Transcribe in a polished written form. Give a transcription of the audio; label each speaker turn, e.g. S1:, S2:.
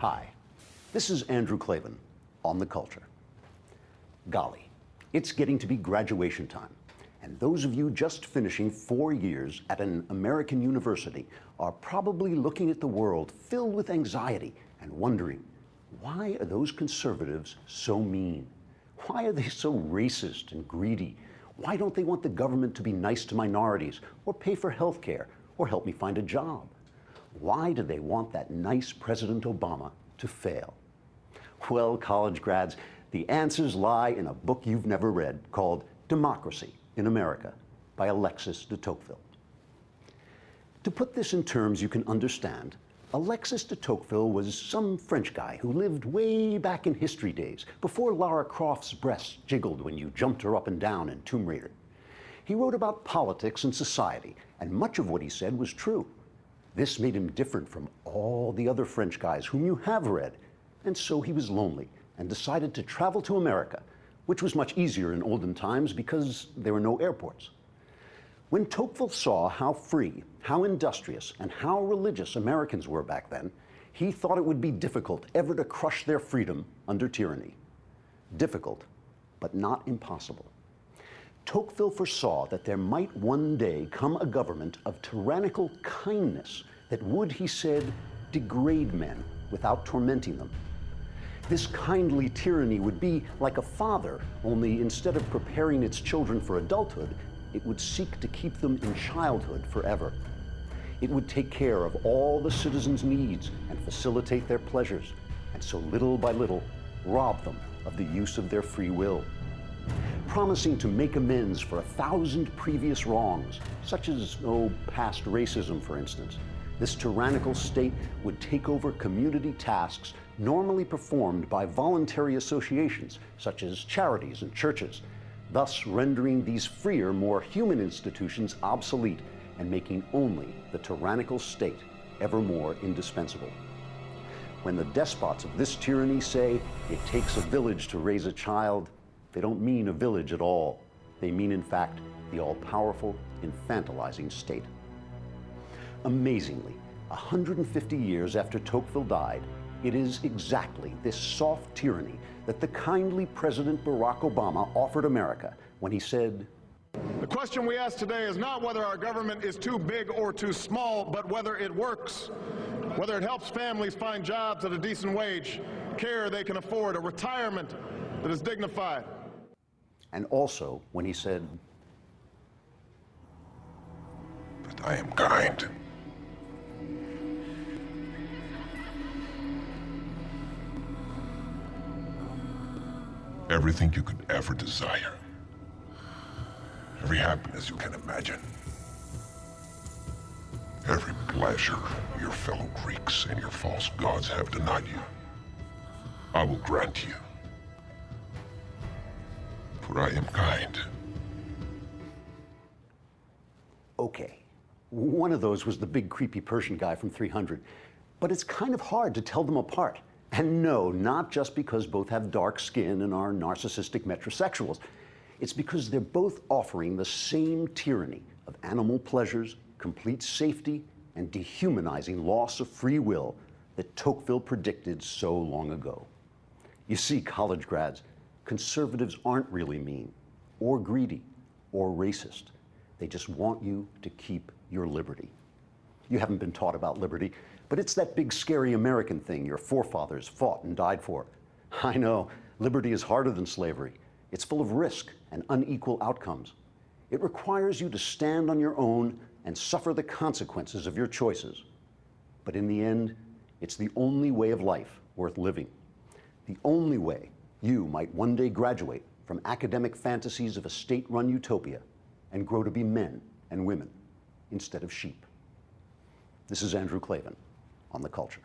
S1: Hi, this is Andrew Klavan on The Culture. Golly, it's getting to be graduation time, and those of you just finishing 4 years at an American university are probably looking at the world filled with anxiety and wondering, why are those conservatives so mean? Why are they so racist and greedy? Why don't they want the government to be nice to minorities, or pay for health care, or help me find a job? Why do they want that nice President Obama to fail? Well, college grads, the answers lie in a book you've never read called Democracy in America by Alexis de Tocqueville. To put this in terms you can understand, Alexis de Tocqueville was some French guy who lived way back in history days, before Lara Croft's breasts jiggled when you jumped her up and down in Tomb Raider. He wrote about politics and society, and much of what he said was true. This made him different from all the other French guys whom you have read, and so he was lonely and decided to travel to America, which was much easier in olden times because there were no airports. When Tocqueville saw how free, how industrious, and how religious Americans were back then, he thought it would be difficult ever to crush their freedom under tyranny. Difficult, but not impossible. Tocqueville foresaw that there might one day come a government of tyrannical kindness that would, he said, degrade men without tormenting them. This kindly tyranny would be like a father, only instead of preparing its children for adulthood, it would seek to keep them in childhood forever. It would take care of all the citizens' needs and facilitate their pleasures, and so little by little rob them of the use of their free will. Promising to make amends for 1,000 previous wrongs, such as, past racism, for instance, this tyrannical state would take over community tasks normally performed by voluntary associations, such as charities and churches, thus rendering these freer, more human institutions obsolete and making only the tyrannical state ever more indispensable. When the despots of this tyranny say it takes a village to raise a child, they don't mean a village at all. They mean, in fact, the all-powerful, infantilizing state. Amazingly, 150 years after Tocqueville died, it is exactly this soft tyranny that the kindly President Barack Obama offered America when he said,
S2: "The question we ask today is not whether our government is too big or too small, but whether it works, whether it helps families find jobs at a decent wage, care they can afford, a retirement that is dignified."
S1: And also when he said,
S3: "But I am kind." Everything you could ever desire. Every happiness you can imagine. Every pleasure your fellow Greeks and your false gods have denied you, I will grant you. For I am kind.
S1: okay, one of those was the big creepy Persian guy from 300, but it's kind of hard to tell them apart. And no, not just because both have dark skin and are narcissistic metrosexuals. It's because they're both offering the same tyranny of animal pleasures, complete safety, and dehumanizing loss of free will that Tocqueville predicted so long ago. You see, college grads, conservatives aren't really mean, or greedy, or racist. They just want you to keep your liberty. You haven't been taught about liberty, but it's that big scary American thing your forefathers fought and died for. I know, liberty is harder than slavery. It's full of risk and unequal outcomes. It requires you to stand on your own and suffer the consequences of your choices. But in the end, it's the only way of life worth living. The only way you might one day graduate from academic fantasies of a state-run utopia and grow to be men and women instead of sheep. This is Andrew Klavan on The Culture.